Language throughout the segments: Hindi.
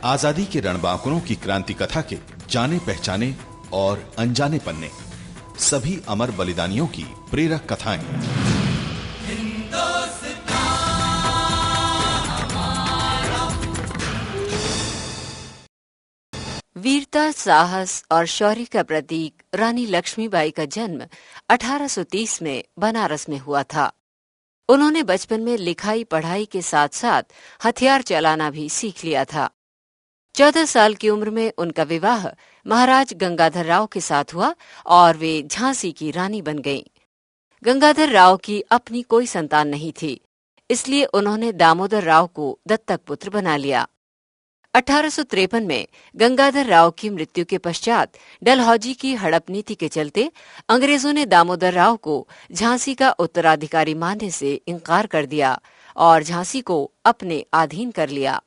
आजादी के रणबांकुरों की क्रांति कथा के जाने पहचाने और अनजाने पन्ने, सभी अमर बलिदानियों की प्रेरक कथाएं। वीरता, साहस और शौर्य का प्रतीक रानी लक्ष्मीबाई का जन्म 1830 में बनारस में हुआ था। उन्होंने बचपन में लिखाई पढ़ाई के साथ साथ हथियार चलाना भी सीख लिया था। 14 साल की उम्र में उनका विवाह महाराज गंगाधर राव के साथ हुआ और वे झांसी की रानी बन गईं। गंगाधर राव की अपनी कोई संतान नहीं थी, इसलिए उन्होंने दामोदर राव को दत्तक पुत्र बना लिया। 1853 में गंगाधर राव की मृत्यु के पश्चात डलहौजी की हड़प नीति के चलते अंग्रेजों ने दामोदर राव को झांसी का उत्तराधिकारी मानने से इनकार कर दिया और झांसी को अपने अधीन कर लिया।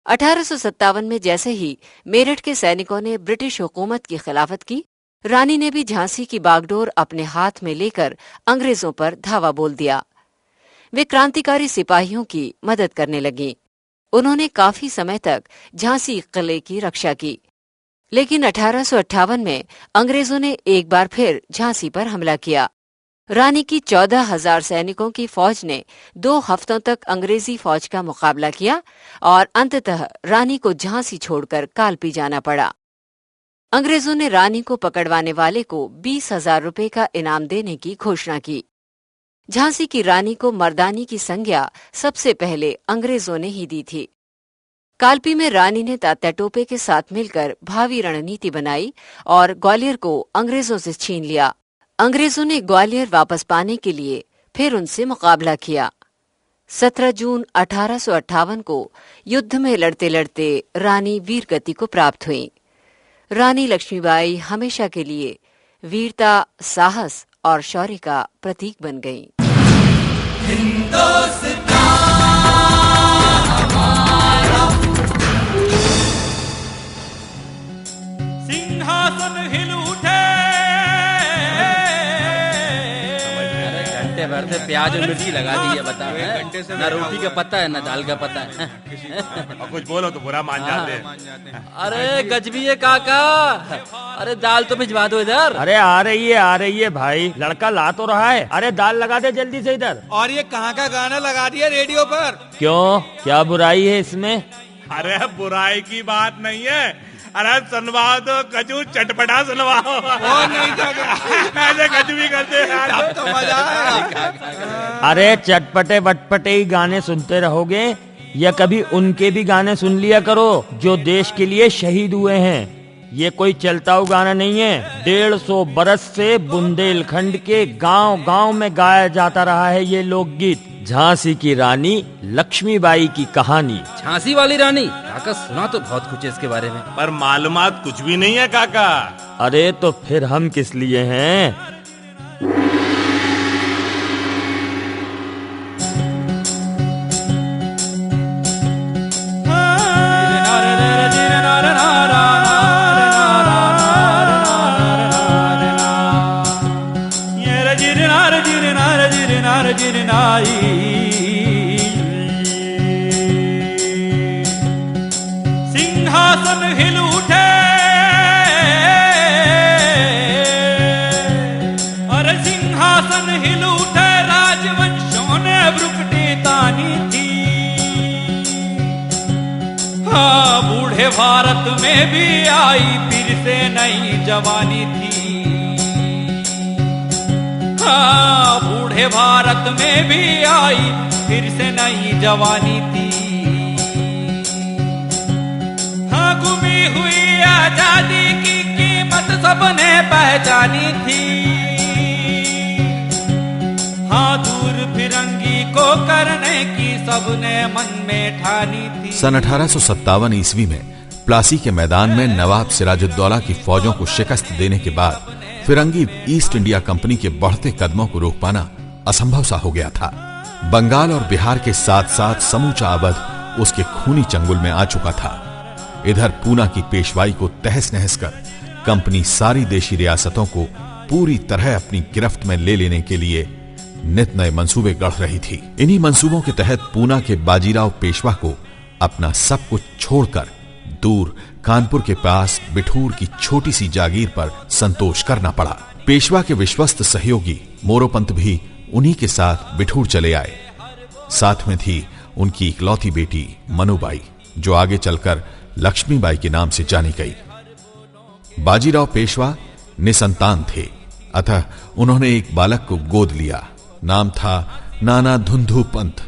1857 में जैसे ही मेरठ के सैनिकों ने ब्रिटिश हुकूमत की खिलाफत की, रानी ने भी झांसी की बागडोर अपने हाथ में लेकर अंग्रेजों पर धावा बोल दिया। वे क्रांतिकारी सिपाहियों की मदद करने लगीं। उन्होंने काफी समय तक झांसी किले की रक्षा की, लेकिन 1858 में अंग्रेजों ने एक बार फिर झांसी पर हमला किया। रानी की 14,000 सैनिकों की फौज ने 2 हफ्तों तक अंग्रेजी फौज का मुकाबला किया और अंततः रानी को झांसी छोड़कर कालपी जाना पड़ा। अंग्रेजों ने रानी को पकड़वाने वाले को 20,000 रुपए का इनाम देने की घोषणा की। झांसी की रानी को मर्दानी की संज्ञा सबसे पहले अंग्रेजों ने ही दी थी। कालपी में रानी ने तात्या टोपे के साथ मिलकर भावी रणनीति बनाई और ग्वालियर को अंग्रेजों से छीन लिया। अंग्रेजों ने ग्वालियर वापस पाने के लिए फिर उनसे मुकाबला किया। 17 जून 1858 को युद्ध में लड़ते लड़ते रानी वीरगति को प्राप्त हुई। रानी लक्ष्मीबाई हमेशा के लिए वीरता, साहस और शौर्य का प्रतीक बन गईं। सिंहासन हिल उठे, घंटे भर से प्याज और मिर्ची लगा दी है, बता ना रोटी का पता है ना दाल का पता है। और कुछ बोलो तो बुरा मान जाते हैं। अरे गजबी है काका, अरे दाल तो भिजवा दो इधर। अरे आ रही है भाई, लड़का ला तो रहा है। अरे दाल लगा दे जल्दी से इधर। और ये कहाँ का गाना लगा दिया रेडियो पर? क्यों, क्या बुराई है इसमें? अरे बुराई की बात नहीं है, अरे सुनवाओ तो कचू चटपटा सुनवाओ। नहीं था ऐसे कचू भी करते हैं, अब तो मजा आया। अरे चटपटे वटपटे ही गाने सुनते रहोगे या कभी उनके भी गाने सुन लिया करो जो देश के लिए शहीद हुए हैं। ये कोई चलता हुआ गाना नहीं है। 150 बरस से बुंदेलखंड के गांव-गांव में गाया जाता रहा है ये लोकगीत। झांसी की रानी लक्ष्मीबाई की कहानी। झांसी वाली रानी? काका सुना तो बहुत कुछ है इसके बारे में, पर मालूमात कुछ भी नहीं है काका। अरे तो फिर हम किस लिए हैं? सिंहासन हिल उठे, अरे सिंहासन हिल उठे, राजवंशों ने भ्रुकुटी तानी थी। हाँ, बूढ़े भारत में भी आई फिर से नई जवानी थी। हाँ, बूढ़े भारत में भी आई फिर से नई जवानी थी। हाँ, गुमी हुई आजादी की कीमत सबने पहचानी थी। हाँ, दूर फिरंगी को करने की सबने मन में ठानी थी। सन 1857 ईस्वी में प्लासी के मैदान में नवाब सिराजुद्दौला की फौजों को शिकस्त देने के बाद फिरंगी ईस्ट इंडिया कंपनी के बढ़ते कदमों को रोक पाना असंभव सा हो गया था। बंगाल और बिहार के साथ साथ समूचा अवध उसके खूनी चंगुल में आ चुका था। इधर पूना की पेशवाई को तहस नहस कर कंपनी सारी देशी रियासतों को पूरी तरह अपनी गिरफ्त में ले लेने के लिए नित नए मंसूबे गढ़ रही थी। इन्हीं मंसूबों के तहत पूना के बाजीराव पेशवा को अपना सब कुछ छोड़कर दूर कानपुर के पास बिठूर की छोटी सी जागीर पर संतोष करना पड़ा। पेशवा के विश्वस्त सहयोगी मोरोपंत भी उन्हीं के साथ बिठूर चले आए। साथ में थी उनकी इकलौती बेटी मनुबाई, जो आगे चलकर लक्ष्मीबाई के नाम से जानी गई। बाजीराव पेशवा निसंतान थे, अतः उन्होंने एक बालक को गोद लिया। नाम था नाना धुंधु पंत,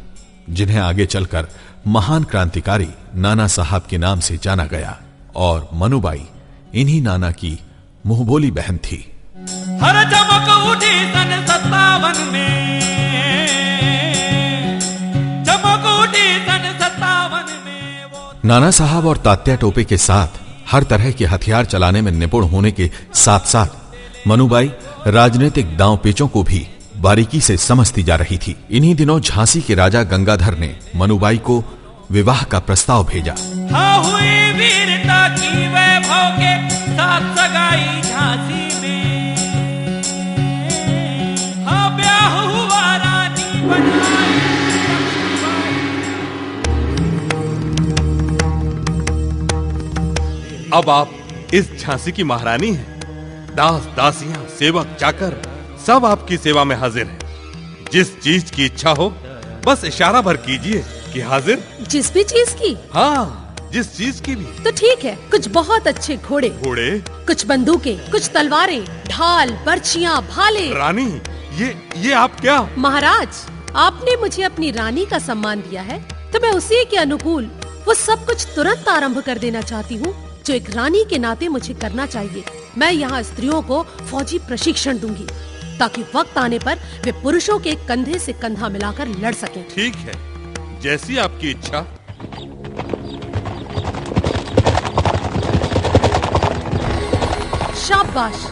जिन्हें आगे चलकर महान क्रांतिकारी नाना साहब के नाम से जाना गया। और मनुबाई इन्हीं नाना की मुंहबोली बहन थी। हर चमक उठी सन 57 में, चमक उठी सन 57 में वो। नाना साहब और तात्या टोपे के साथ हर तरह के हथियार चलाने में निपुण होने के साथ साथ मनुबाई राजनीतिक दांव पेचों को भी बारीकी से समझती जा रही थी। इन्हीं दिनों झांसी के राजा गंगाधर ने मनुबाई को विवाह का प्रस्ताव भेजा। हाँ हुई वीरता की वैभव के साथ सगाई झांसी में, हाँ ब्याह हुआ रानी बनाई। अब आप इस झांसी की महारानी हैं। दास दासियां सेवक चाकर सब आपकी सेवा में हाजिर हैं। जिस चीज की इच्छा हो बस इशारा भर कीजिए कि हाजिर। जिस भी चीज की? हाँ, जिस चीज की भी। तो ठीक है, कुछ बहुत अच्छे घोड़े, कुछ बंदूकें, कुछ तलवारें, ढाल, बर्छियां, भाले। रानी, ये आप क्या? महाराज, आपने मुझे अपनी रानी का सम्मान दिया है, तो मैं उसी के अनुकूल वो सब कुछ तुरंत आरंभ कर देना चाहती हूँ जो एक रानी के नाते मुझे करना चाहिए। मैं यहाँ स्त्रियों को फौजी प्रशिक्षण दूंगी ताकि वक्त आने पर वे पुरुषों के कंधे से कंधा मिलाकर लड़ सकें। ठीक है, जैसी आपकी इच्छा। शाबाश,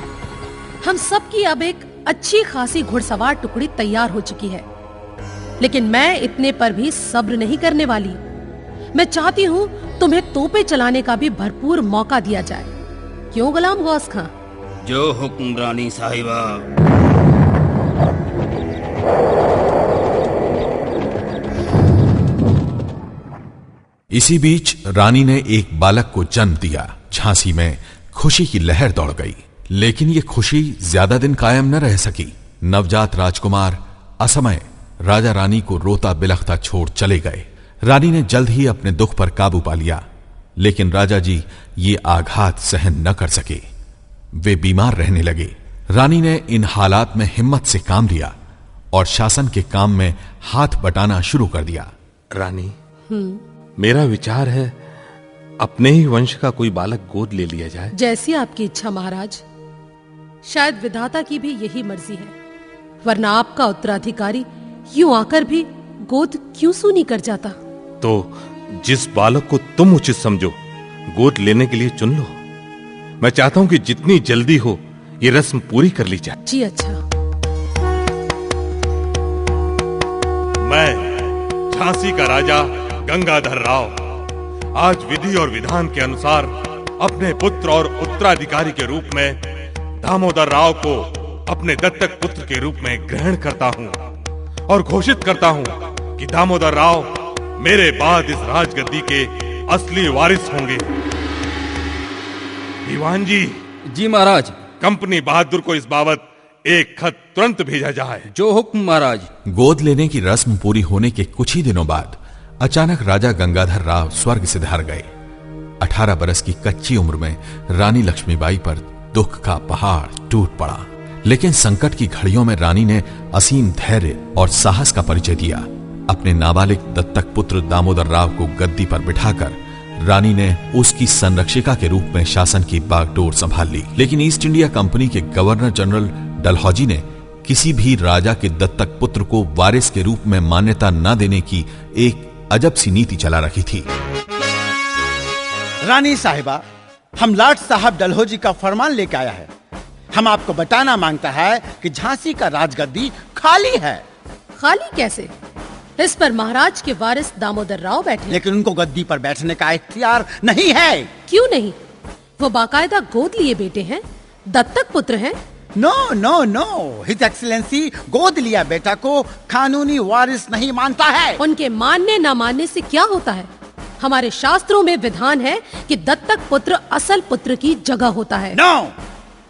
हम सब की अब एक अच्छी खासी घुड़सवार टुकड़ी तैयार हो चुकी है। लेकिन मैं इतने पर भी सब्र नहीं करने वाली। मैं चाहती हूँ तुम्हें तोपे चलाने का भी भरपूर मौका दिया जाए। क्यों गुलाम गौस खां? जो हुक्म रानी साहिबा। इसी बीच रानी ने एक बालक को जन्म दिया। झांसी में खुशी की लहर दौड़ गई, लेकिन ये खुशी ज्यादा दिन कायम न रह सकी। नवजात राजकुमार असमय राजा रानी को रोता बिलखता छोड़ चले गए। रानी ने जल्द ही अपने दुख पर काबू पा लिया, लेकिन राजा जी ये आघात सहन न कर सके। वे बीमार रहने लगे। रानी ने इन हालात में हिम्मत से काम लिया और शासन के काम में हाथ बटाना शुरू कर दिया। रानी, मेरा विचार है अपने ही वंश का कोई बालक गोद ले लिया जाए। जैसी आपकी इच्छा महाराज। शायद विधाता की भी यही मर्जी है, वरना आपका उत्तराधिकारी यूं आकर भी गोद क्यों सूनी कर जाता। तो जिस बालक को तुम उचित समझो गोद लेने के लिए चुन लो। मैं चाहता हूं कि जितनी जल्दी हो ये रस्म पूरी कर ली जाए। जी अच्छा। मैं झांसी का राजा गंगाधर राव आज विधि और विधान के अनुसार अपने पुत्र और उत्तराधिकारी के रूप में दामोदर राव को अपने दत्तक पुत्र के रूप में ग्रहण करता हूं और घोषित करता हूं कि दामोदर राव मेरे बाद इस राजगद्दी के असली वारिस होंगे। दीवान जी। जी महाराज। कंपनी बहादुर को इस बाबत एक खत तुरंत भेजा जाए। जो हुक्म महाराज। गोद लेने की रस्म पूरी होने के कुछ ही दिनों बाद अचानक राजा गंगाधर राव स्वर्ग से धार गए। 18 बरस की कच्ची उम्र में रानी लक्ष्मीबाई पर दुख का पहाड़ टूट पड़ा, लेकिन संकट की घड़ियों में रानी ने असीम धैर्य और साहस का परिचय दिया। अपने नाबालिग दत्तक पुत्र दामोदर राव को गद्दी पर बिठाकर रानी ने उसकी संरक्षिका के रूप में शासन की बागडोर संभाल ली। लेकिन ईस्ट इंडिया कंपनी के गवर्नर जनरल डलहौजी ने किसी भी राजा के दत्तक पुत्र को वारिस के रूप में मान्यता न देने की एक अजब सी नीति चला रखी थी। रानी साहिबा, हम लॉर्ड साहब डलहौजी का फरमान लेकर आया है। हम आपको बताना मांगता है कि झांसी का राजगद्दी खाली है। खाली कैसे? इस पर महाराज के वारिस दामोदर राव बैठे। लेकिन उनको गद्दी पर बैठने का इख्तियार नहीं है। क्यों नहीं? वो बाकायदा गोद लिए बेटे हैं, दत्तक पुत्र हैं। No no no, his excellency गोद लिया बेटा को कानूनी वारिस नहीं मानता है। उनके मानने न मानने से क्या होता है? हमारे शास्त्रों में विधान है कि दत्तक पुत्र असल पुत्र की जगह होता है। नो,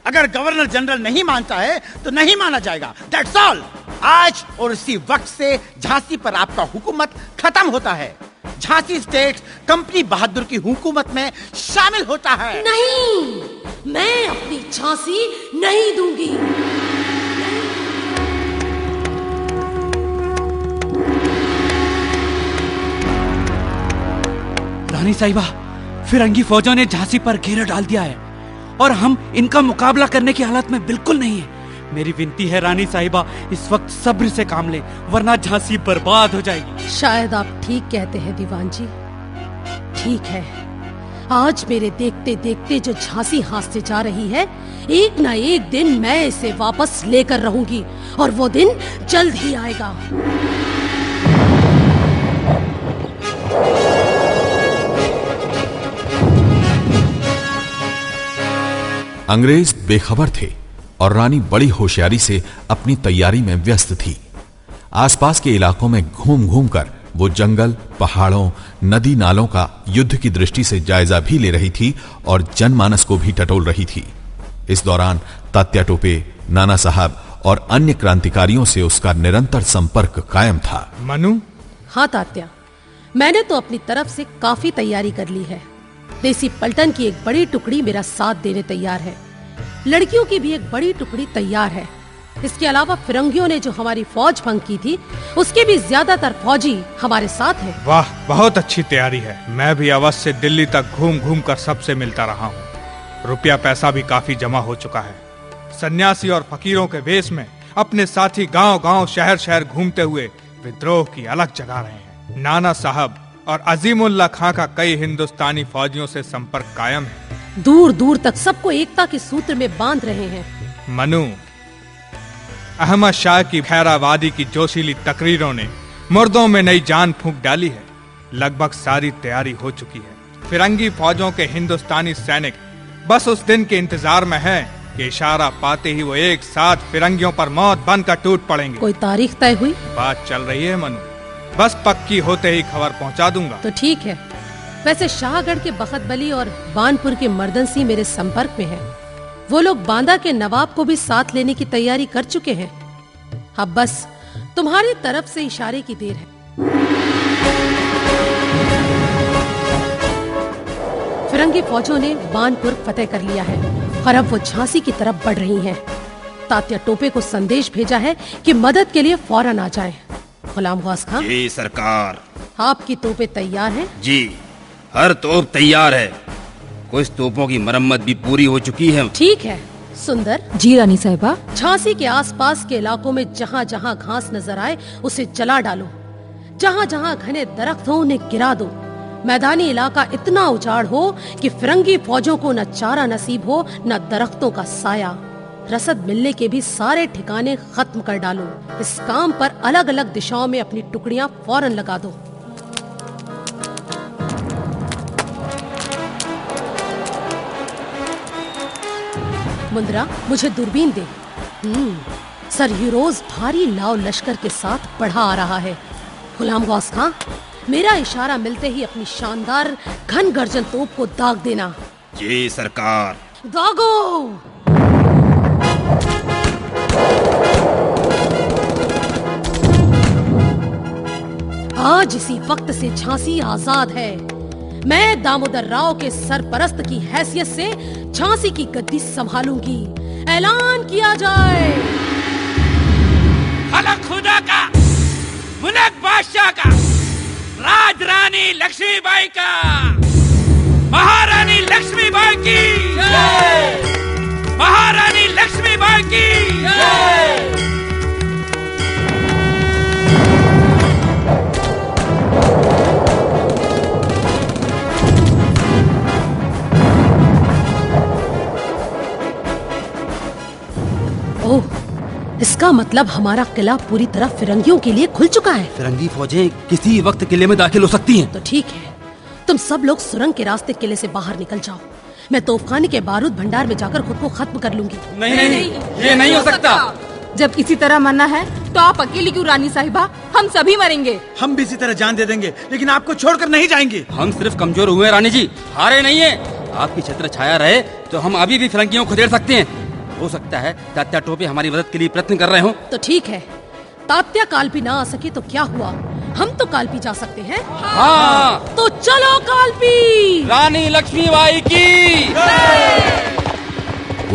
अगर गवर्नर जनरल नहीं मानता है तो नहीं माना जाएगा, दैट्स ऑल। आज और इसी वक्त से झांसी पर आपका हुकूमत खत्म होता है। झांसी स्टेट कंपनी बहादुर की हुकूमत में शामिल होता है। नहीं, मैं अपनी झांसी नहीं दूंगी। रानी साहिबा, फिरंगी फौजों ने झांसी पर घेरा डाल दिया है और हम इनका मुकाबला करने की हालत में बिल्कुल नहीं है। मेरी विनती है रानी साहिबा, इस वक्त सब्र से काम ले, वरना झांसी बर्बाद हो जाएगी। शायद आप ठीक कहते हैं दीवान जी। ठीक है, आज मेरे देखते देखते जो झांसी हाथ से जा रही है, एक ना एक दिन मैं इसे वापस लेकर रहूंगी और वो दिन जल्द ही आएगा। अंग्रेज बेखबर थे और रानी बड़ी होशियारी से अपनी तैयारी में व्यस्त थी। आसपास के इलाकों में घूम घूम कर वो जंगल, पहाड़ों, नदी नालों का युद्ध की दृष्टि से जायजा भी ले रही थी और जनमानस को भी टटोल रही थी। इस दौरान तात्या टोपे, नाना साहब और अन्य क्रांतिकारियों से उसका निरंतर संपर्क कायम था। मनु? हाँ तात्या, मैंने तो अपनी तरफ से काफी तैयारी कर ली है। देसी पलटन की एक बड़ी टुकड़ी मेरा साथ देने तैयार है। लड़कियों की भी एक बड़ी टुकड़ी तैयार है। इसके अलावा फिरंगियों ने जो हमारी फौज भंग की थी, उसके भी ज्यादातर फौजी हमारे साथ हैं। वाह, बहुत अच्छी तैयारी है। मैं भी अवश्य से दिल्ली तक घूम घूम कर सबसे मिलता रहा हूँ। रुपया पैसा भी काफी जमा हो चुका है। सन्यासी और फकीरों के वेश में अपने साथी गांव गांव, शहर शहर घूमते हुए विद्रोह की अलग जगा रहे हैं। नाना साहब और अजीमुल्ला खां का कई हिंदुस्तानी फौजियों से संपर्क कायम है। दूर दूर तक सबको एकता के सूत्र में बांध रहे हैं। मनु, अहमद शाह की खैराबादी की जोशीली तकरीरों ने मुर्दों में नई जान फूंक डाली है। लगभग सारी तैयारी हो चुकी है। फिरंगी फौजों के हिंदुस्तानी सैनिक बस उस दिन के इंतजार में हैं कि इशारा पाते ही वो एक साथ फिरंगियों पर मौत बनकर टूट पड़ेंगे। कोई तारीख तय हुई? बात चल रही है मनु, बस पक्की होते ही खबर पहुंचा दूंगा। तो ठीक है। वैसे शाहगढ़ के बखतबली और बानपुर के मर्दन सिंह मेरे संपर्क में हैं। वो लोग बांदा के नवाब को भी साथ लेने की तैयारी कर चुके हैं। अब बस तुम्हारी तरफ से इशारे की देर है। फिरंगी फौजों ने बानपुर फतेह कर लिया है और अब वो झांसी की तरफ बढ़ रही हैं। तात्या टोपे को संदेश भेजा है कि मदद के लिए फौरन आ जाएं। गुलाम गौस खां? जी सरकार। आपकी तोपें तैयार हैं? जी, हर तोप तैयार है। कुछ तोपों की मरम्मत भी पूरी हो चुकी है। ठीक है। सुंदर? जी रानी साहिबा। झांसी के आसपास के इलाकों में जहाँ जहाँ घास नजर आए उसे जला डालो। जहाँ जहाँ घने दरख्त हो उन्हें गिरा दो। मैदानी इलाका इतना उजाड़ हो कि फिरंगी फौजों को न चारा नसीब हो न दरख्तों का साया। रसद मिलने के भी सारे ठिकाने खत्म कर डालो। इस काम पर अलग अलग दिशाओं में अपनी टुकड़ियां फौरन लगा दो। मुंद्रा, मुझे दूरबीन दे। सर यूरोज भारी लाव लश्कर के साथ बढ़ा आ रहा है। गुलाम गौस खां, मेरा इशारा मिलते ही अपनी शानदार घन गर्जन तोप को दाग देना। जी सरकार। दागो। आज इसी वक्त से झांसी आजाद है। मैं दामोदर राव के सरपरस्त की हैसियत से झांसी की गद्दी संभालूंगी। ऐलान किया जाए। अलग खुदा का, मुल्क बादशाह का, राज रानी लक्ष्मीबाई का, महारानी लक्ष्मीबाई की जय, महारानी लक्ष्मीबाई की जय। ओह, इसका मतलब हमारा किला पूरी तरह फिरंगियों के लिए खुल चुका है। फिरंगी फौजें किसी वक्त किले में दाखिल हो सकती हैं। तो ठीक है, तुम सब लोग सुरंग के रास्ते किले से बाहर निकल जाओ। मैं तोपखाने के बारूद भंडार में जाकर खुद को खत्म कर लूंगी। नहीं, ये नहीं हो सकता। जब इसी तरह मरना है तो आप अकेली क्यों रानी साहिबा? हम सभी मरेंगे। हम भी इसी तरह जान दे देंगे, लेकिन आपको छोड़कर नहीं जाएंगे। हम सिर्फ कमजोर हुए हैं रानी जी, हारे नहीं है। आपकी छत्र छाया रहे तो हम अभी भी फिरंगियों को खदेड़ सकते हैं। हो सकता है तात्या टोपे हमारी मदद के लिए प्रयत्न कर रहे हो। तो ठीक है, तात्या कालपी ना आ सके तो क्या हुआ, हम तो कालपी जा सकते हैं। हाँ। तो चलो कालपी। रानी लक्ष्मीबाई की।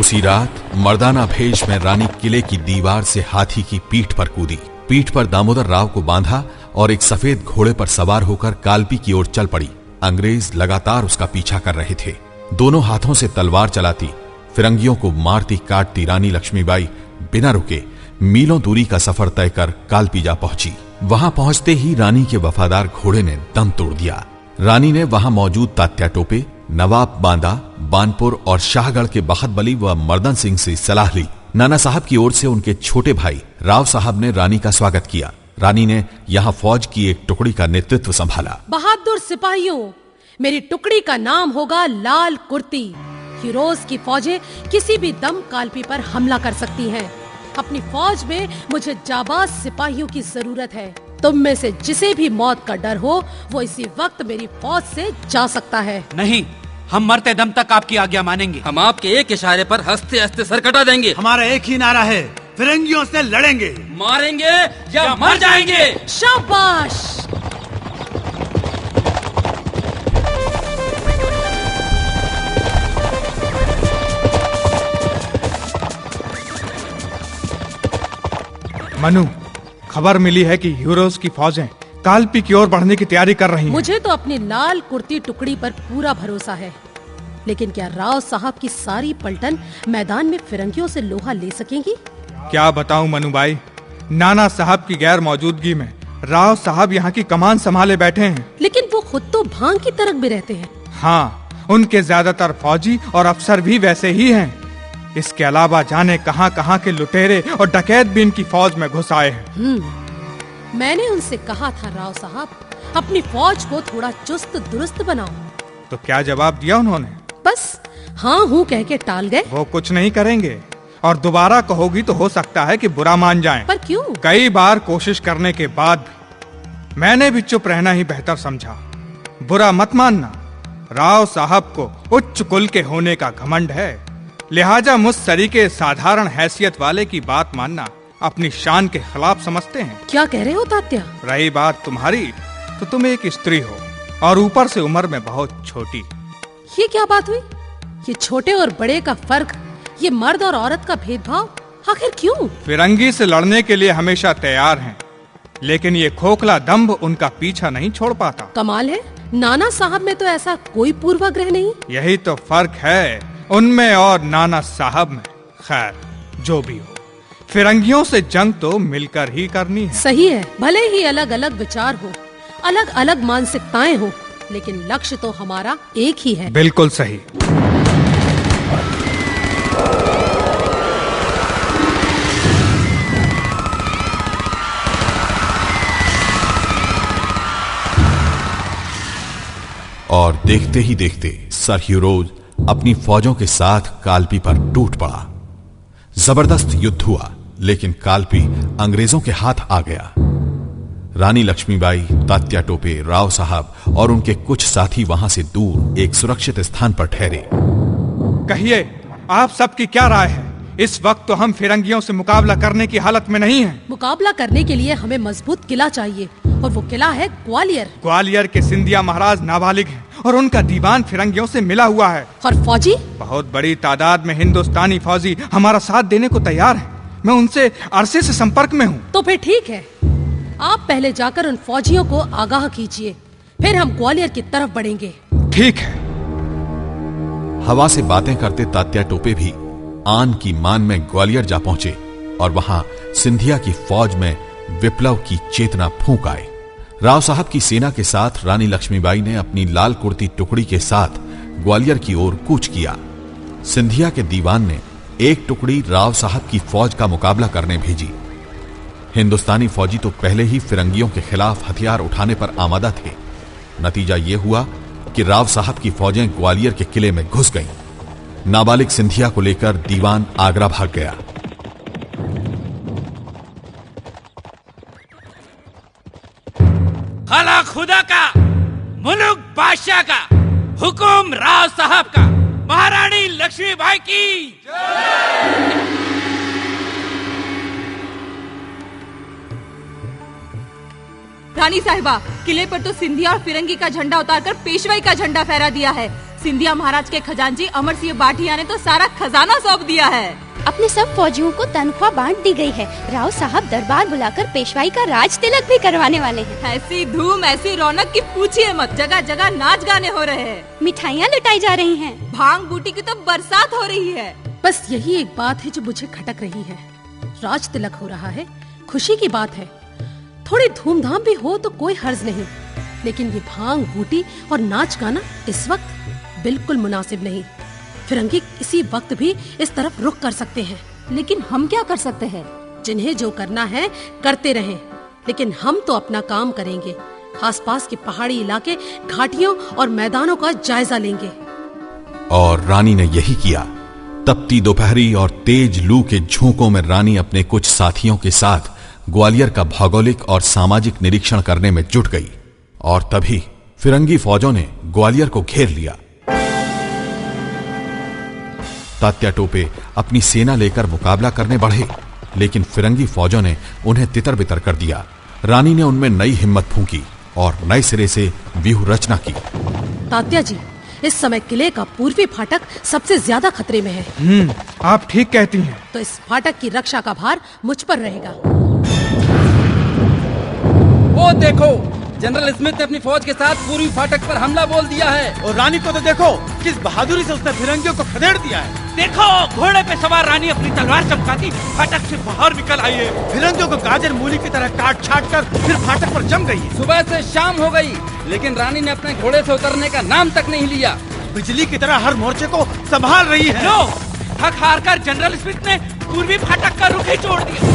उसी रात मर्दाना भेष में रानी किले की दीवार से हाथी की पीठ पर कूदी। पीठ पर दामोदर राव को बांधा और एक सफेद घोड़े पर सवार होकर कालपी की ओर चल पड़ी। अंग्रेज लगातार उसका पीछा कर रहे थे। दोनों हाथों से तलवार चलाती, फिरंगियों को मारती काटती रानी लक्ष्मीबाई बिना रुके मीलों दूरी का सफर तय कर कालपी जा पहुंची। वहां पहुंचते ही रानी के वफादार घोड़े ने दम तोड़ दिया। रानी ने वहां मौजूद तात्या टोपे, नवाब बांदा, बानपुर और शाहगढ़ के बखत बली व मर्दन सिंह से सलाह ली। नाना साहब की ओर से उनके छोटे भाई राव साहब ने रानी का स्वागत किया। रानी ने यहाँ फौज की एक टुकड़ी का नेतृत्व संभाला। बहादुर सिपाहियों, मेरी टुकड़ी का नाम होगा लाल कुर्ती। हीरोज की फौजें किसी भी दम कालपी पर हमला कर सकती हैं। अपनी फौज में मुझे जाबाज सिपाहियों की जरूरत है। तुम में से जिसे भी मौत का डर हो वो इसी वक्त मेरी फौज से जा सकता है। नहीं, हम मरते दम तक आपकी आज्ञा मानेंगे। हम आपके एक इशारे पर हंसते हंसते सर कटा देंगे। हमारा एक ही नारा है, फिरंगियों से लड़ेंगे, मारेंगे या मर जाएंगे। शाबाश। मनु, खबर मिली है कि हीरोज की फौजें कालपी की ओर बढ़ने की तैयारी कर रही हैं। मुझे तो अपनी लाल कुर्ती टुकड़ी पर पूरा भरोसा है, लेकिन क्या राव साहब की सारी पलटन मैदान में फिरंगियों से लोहा ले सकेंगी? क्या बताऊं मनु भाई, नाना साहब की गैर मौजूदगी में राव साहब यहाँ की कमान संभाले बैठे हैं। लेकिन वो खुद तो भांग की तरफ में रहते हैं। हाँ, उनके ज्यादातर फौजी और अफसर भी वैसे ही हैं। इसके अलावा जाने कहां-कहां के लुटेरे और डकैत भी इनकी फौज में घुस आए हैं। मैंने उनसे कहा था राव साहब, अपनी फौज को थोड़ा चुस्त दुरुस्त बनाओ। तो क्या जवाब दिया उन्होंने? बस हाँ हूँ कह के टाल गए। वो कुछ नहीं करेंगे, और दोबारा कहोगी तो हो सकता है कि बुरा मान जाएं। पर क्यों? कई बार कोशिश करने के बाद भी मैंने भी चुप रहना ही बेहतर समझा। बुरा मत मानना, राव साहब को उच्च कुल के होने का घमंड है, लिहाजा मुझ सरीके साधारण हैसियत वाले की बात मानना अपनी शान के खिलाफ समझते हैं। क्या कह रहे हो तात्या? रही बात तुम्हारी, तो तुम एक स्त्री हो और ऊपर से उम्र में बहुत छोटी। ये क्या बात हुई? ये छोटे और बड़े का फर्क, ये मर्द और औरत का भेदभाव, आखिर क्यों? फिरंगी से लड़ने के लिए हमेशा तैयार हैं, लेकिन ये खोखला दंभ उनका पीछा नहीं छोड़ पाता। कमाल है, नाना साहब में तो ऐसा कोई पूर्वाग्रह नहीं। यही तो फर्क है उनमें और नाना साहब में। खैर, जो भी हो, फिरंगियों से जंग तो मिलकर ही करनी है। सही है, भले ही अलग अलग विचार हो, अलग अलग मानसिकताएं हो, लेकिन लक्ष्य तो हमारा एक ही है। बिल्कुल सही। और देखते ही देखते सर ह्यूरोज अपनी फौजों के साथ कालपी पर टूट पड़ा। जबरदस्त युद्ध हुआ, लेकिन कालपी अंग्रेजों के हाथ आ गया। रानी लक्ष्मीबाई, तात्या टोपे, राव साहब और उनके कुछ साथी वहां से दूर एक सुरक्षित स्थान पर ठहरे। कहिए, आप सबकी क्या राय है? इस वक्त तो हम फिरंगियों से मुकाबला करने की हालत में नहीं हैं। मुकाबला करने के लिए हमें मजबूत किला चाहिए, और वो किला है ग्वालियर। ग्वालियर के सिंधिया महाराज नाबालिग हैं और उनका दीवान फिरंगियों से मिला हुआ है। और फौजी? बहुत बड़ी तादाद में हिंदुस्तानी फौजी हमारा साथ देने को तैयार हैं। मैं उनसे अरसे से संपर्क में हूँ। तो फिर ठीक है, आप पहले जाकर उन फौजियों को आगाह कीजिए, फिर हम ग्वालियर की तरफ बढ़ेंगे। ठीक है। हवा से बातें करते तात्या टोपे भी आन की मान में ग्वालियर जा पहुंचे और वहां सिंधिया की फौज में विप्लव की चेतना फूंक आए। राव साहब की सेना के साथ रानी लक्ष्मीबाई ने अपनी लाल कुर्ती टुकड़ी के साथ ग्वालियर की ओर कूच किया। सिंधिया के दीवान ने एक टुकड़ी राव साहब की फौज का मुकाबला करने भेजी। हिंदुस्तानी फौजी तो पहले ही फिरंगियों के खिलाफ हथियार उठाने पर आमादा थे। नतीजा यह हुआ कि राव साहब की फौजें ग्वालियर के किले में घुस गईं। नाबालिग सिंधिया को लेकर दीवान आगरा भाग गया। हुक्म राव साहब का, महारानी लक्ष्मीबाई की। रानी साहिबा, किले पर तो सिंधिया और फिरंगी का झंडा उतारकर पेशवाई का झंडा फहरा दिया है। सिंधिया महाराज के खजांची अमर सिंह बाठिया ने तो सारा खजाना सौंप दिया है। अपने सब फौजियों को तनख्वाह बांट दी गई है। राव साहब दरबार बुलाकर पेशवाई का राज तिलक भी करवाने वाले हैं। ऐसी धूम, ऐसी रौनक की पूछिए मत। जगह जगह नाच गाने हो रहे हैं, मिठाइयाँ लुटाई जा रही हैं, भांग बूटी की तो बरसात हो रही है। बस यही एक बात है जो मुझे खटक रही है। राज तिलक हो रहा है, खुशी की बात है, थोड़ी धूमधाम भी हो तो कोई हर्ज नहीं, लेकिन ये भांग बूटी और नाच गाना इस वक्त बिल्कुल मुनासिब नहीं। फिरंगी इसी वक्त भी इस तरफ रुख कर सकते हैं। लेकिन हम क्या कर सकते हैं? जिन्हें जो करना है करते रहें, लेकिन हम तो अपना काम करेंगे। आसपास के पहाड़ी इलाके, घाटियों और मैदानों का जायजा लेंगे। और रानी ने यही किया। तपती दोपहरी और तेज लू के झोंकों में रानी अपने कुछ साथियों के साथ ग्वालियर का भौगोलिक और सामाजिक निरीक्षण करने में जुट गई। और तभी फिरंगी फौजों ने ग्वालियर को घेर लिया। तात्या टोपे अपनी सेना लेकर मुकाबला करने बढ़े, लेकिन फिरंगी फौजों ने उन्हें तितर बितर कर दिया। रानी ने उनमें नई हिम्मत फूंकी और नए सिरे से व्यूह रचना की। तात्या जी, इस समय किले का पूर्वी फाटक सबसे ज्यादा खतरे में है। आप ठीक कहती हैं। तो इस फाटक की रक्षा का भार मुझ पर रहेगा। वो देखो, जनरल स्मिथ ने अपनी फौज के साथ पूर्वी फाटक पर हमला बोल दिया है। और रानी को तो देखो, किस बहादुरी से उसने फिरंगियों को खदेड़ दिया है। देखो, घोड़े पे सवार रानी अपनी तलवार चमकाती फाटक से बाहर निकल आई है। फिरंगियों को गाजर मूली की तरह काट छाट कर फिर फाटक पर जम गई है। सुबह से शाम हो गई, लेकिन रानी ने अपने घोड़े से उतरने का नाम तक नहीं लिया। बिजली की तरह हर मोर्चे को संभाल रही है। लो, थक हार कर जनरल स्मिथ ने पूर्वी फाटक का रुख ही छोड़ दिया।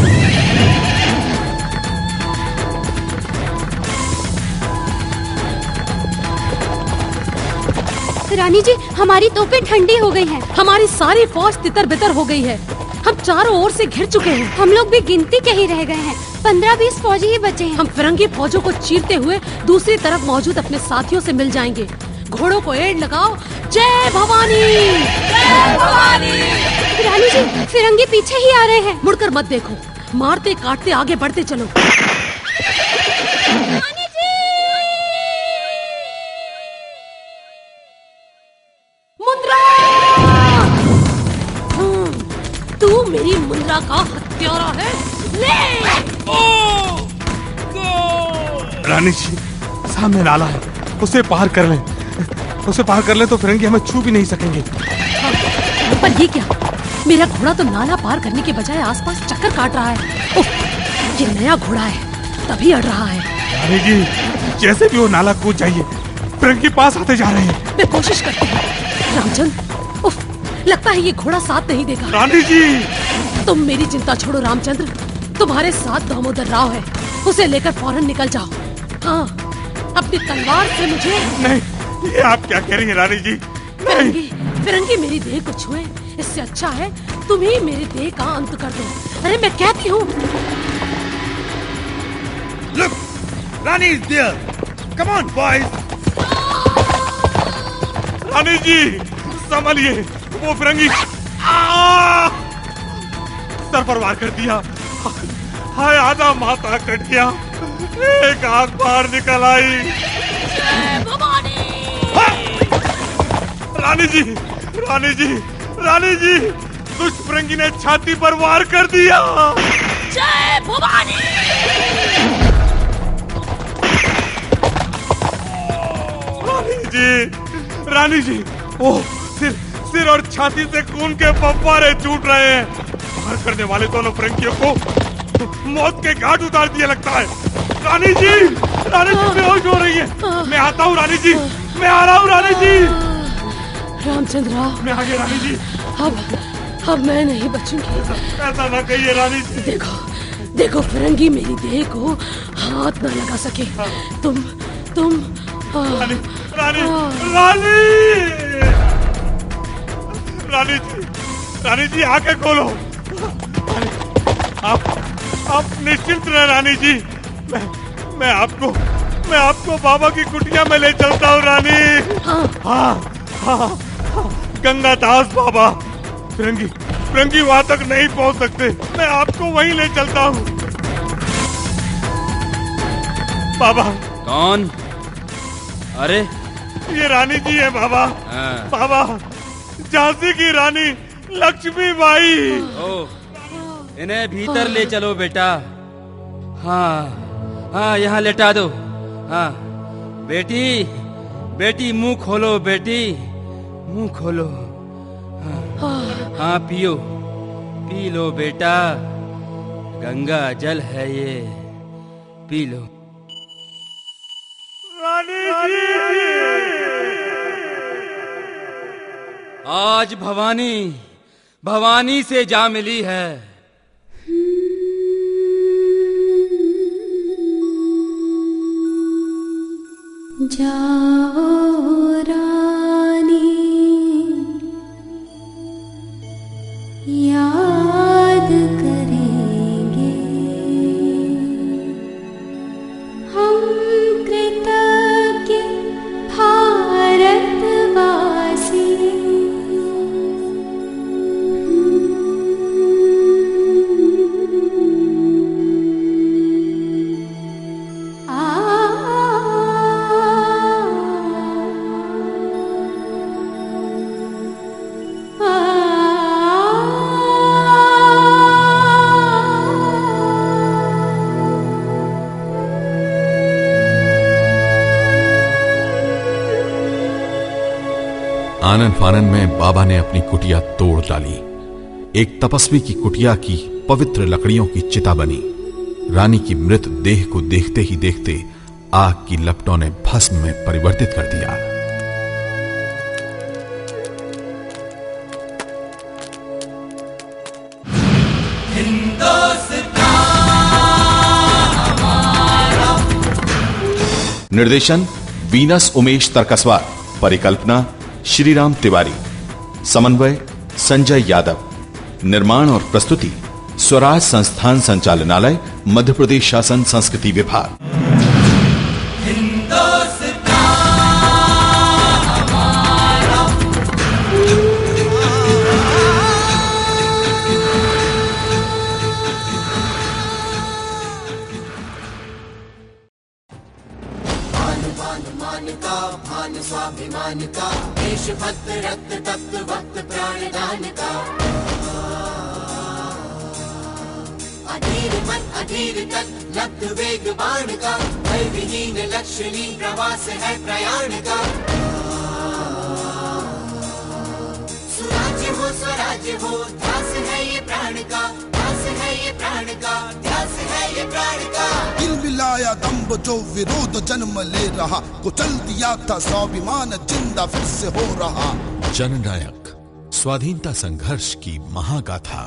रानी जी, हमारी तोपें ठंडी हो गई हैं। हमारी सारी फौज तितर बितर हो गई है। हम चारों ओर से घिर चुके हैं। हम लोग भी गिनती के ही रह गए हैं। 15-20 फौजी ही बचे हैं। हम फिरंगी फौजों को चीरते हुए दूसरी तरफ मौजूद अपने साथियों से मिल जाएंगे। घोड़ों को एड़ लगाओ। जय भवानी, जय भवानी। रानी जी, फिरंगी पीछे ही आ रहे हैं। मुड़कर मत देखो, मारते काटते आगे बढ़ते चलो। तू मेरी मुंद्रा का हत्यारा है। ले! रानी जी, सामने नाला है, उसे पार कर लें। उसे पार कर लें तो फिरंगी हमें छू भी नहीं सकेंगे। पर ये क्या? मेरा घोड़ा तो नाला पार करने के बजाय आसपास चक्कर काट रहा है। उफ, ये नया घोड़ा है, तभी अड़ रहा है। रानी जी, जैसे भी वो नाला कूद जाइए, फिरंगी पास आते जा रहे हैं। मैं कोशिश करती हूँ। रामचंद्र, उफ, लगता है ये घोड़ा साथ नहीं देगा। रानी जी, तुम मेरी चिंता छोड़ो रामचंद्र, तुम्हारे साथ दामोदर राव है, उसे लेकर फौरन निकल जाओ। हाँ, अपनी तलवार से मुझे। नहीं, ये आप क्या कह रही हैं रानी जी? फिरंगी, फिरंगी मेरी देह को छुए, इससे अच्छा है तुम ही मेरी देह का अंत कर दो। अरे मैं कहती हूँ। Look, Rani is there. Come on, boys. रानी जी, संभलिए, वो फिरंगी सर पर वार कर दिया। हाय, आधा माथा कट गया, एक आंख बाहर निकल आई। रानी जी, रानी जी, रानी जी, दुष्ट फिरंगी ने छाती पर वार कर दिया। जय भवानी। रानी जी, रानी जी, ओह, सिर और छाती से खून के फव्वारे छूट रहे हैं। वार करने वाले दोनों फिरंगियों को मौत के घाट उतार दिया लगता है। रानी जी, रानी जी बेहोश हो रही है। मैं आता हूँ रानी जी, मैं आ रहा हूँ रानी जी। रामचंद्र, मैं आ गया रानी जी। अब मैं नहीं बचूंगी। ऐसा ना कहिए रानी जी। देखो, देखो, फिरंगी मेरी देह को हाथ न लगा सके। तुम रानी, रानी, रानी, रानी जी, रानी जी, आंखें खोलो। आप निश्चिंत रहे रानी जी। मैं आपको बाबा की कुटिया में ले चलता हूँ रानी। हाँ, गंगादास बाबा। फिरंगी वहां तक नहीं पहुंच सकते, मैं आपको वहीं ले चलता हूँ। बाबा। कौन? अरे ये रानी जी है बाबा। बाबा, झांसी की रानी लक्ष्मीबाई। इन्हें भीतर ले चलो बेटा। हाँ हाँ, यहाँ लेटा दो। हाँ बेटी मुंह खोलो बेटी, मुंह खोलो। हाँ पियो, पी लो बेटा, गंगा जल है ये, पी लो। रानी जी। आज भवानी से जा मिली है। जाओ रानी, याद करेंगे हम कृतज्ञ भारतवासी। आनन फानन में बाबा ने अपनी कुटिया तोड़ डाली। एक तपस्वी की कुटिया की पवित्र लकड़ियों की चिता बनी। रानी की मृत देह को देखते ही देखते आग की लपटों ने भस्म में परिवर्तित कर दिया। निर्देशन वीनस उमेश तरकसवार, परिकल्पना श्रीराम तिवारी, समन्वय संजय यादव, निर्माण और प्रस्तुति स्वराज संस्थान संचालनालय, मध्य प्रदेश शासन संस्कृति विभाग। स्वाभिमान का, देशभक्त रक्त तप्त भक्त प्राणदान का। अधीर मन अधीर तक लब्ध वेग बाण का, भय विहीन लक्ष्यहीन प्रवास है प्रयाण का। सुराज्य हो स्वराज्य हो, ध्यास है ये प्राण का, ध्यास है ये प्राण का, ध्यास है ये प्राण का। दिल मिलाया दम्भ जो विरोध जन्म ले रहा, कुचल दिया था स्वाभिमान जिंदा फिर से हो रहा। जननायक, स्वाधीनता संघर्ष की महागाथा।